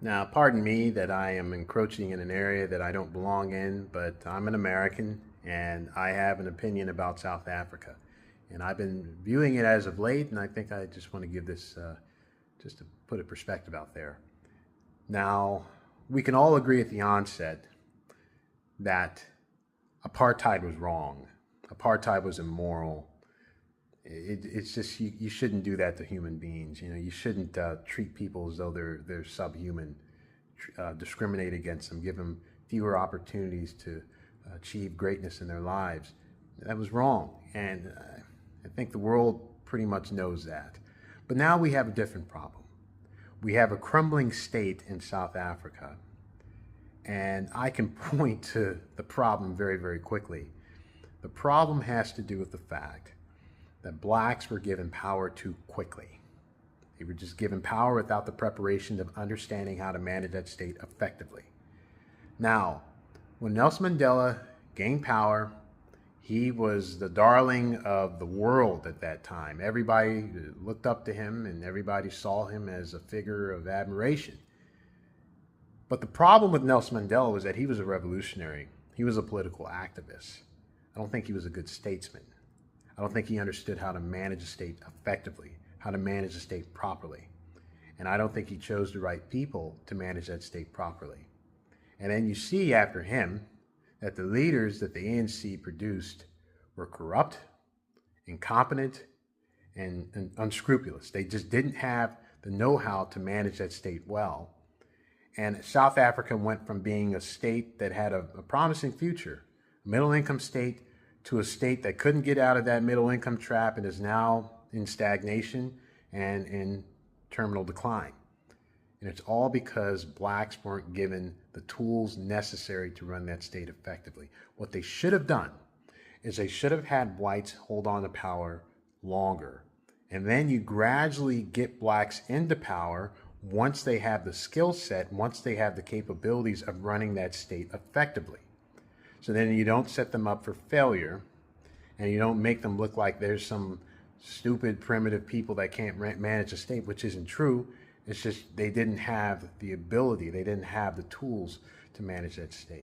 Now, pardon me that I am encroaching in an area that I don't belong in, but I'm an American and I have an opinion about South Africa. And I've been viewing it as of late, and I think I just want to give this, just to put a perspective out there. Now, we can all agree at the onset that apartheid was wrong, apartheid was immoral. It's just you shouldn't do that to human beings. You shouldn't treat people as though they're subhuman, discriminate against them, give them fewer opportunities to achieve greatness in their lives. That was wrong, and I think the world pretty much knows that. But now we have a different problem. We have a crumbling state in South Africa, and I can point to the problem very, very quickly. The problem has to do with the fact that blacks were given power too quickly. They were just given power without the preparation of understanding how to manage that state effectively. Now, when Nelson Mandela gained power, he was the darling of the world at that time. Everybody looked up to him and everybody saw him as a figure of admiration. But the problem with Nelson Mandela was that he was a revolutionary. He was a political activist. I don't think he was a good statesman. I don't think he understood how to manage a state effectively, how to manage a state properly. And I don't think he chose the right people to manage that state properly. And then you see after him that the leaders that the ANC produced were corrupt, incompetent, and unscrupulous. They just didn't have the know-how to manage that state well. And South Africa went from being a state that had a promising future, a middle-income state, to a state that couldn't get out of that middle income trap and is now in stagnation and in terminal decline. And it's all because blacks weren't given the tools necessary to run that state effectively. What they should have done is they should have had whites hold on to power longer. And then you gradually get blacks into power once they have the skill set, once they have the capabilities of running that state effectively. So then you don't set them up for failure, and you don't make them look like there's some stupid, primitive people that can't manage a state, which isn't true. It's just they didn't have the ability, they didn't have the tools to manage that state.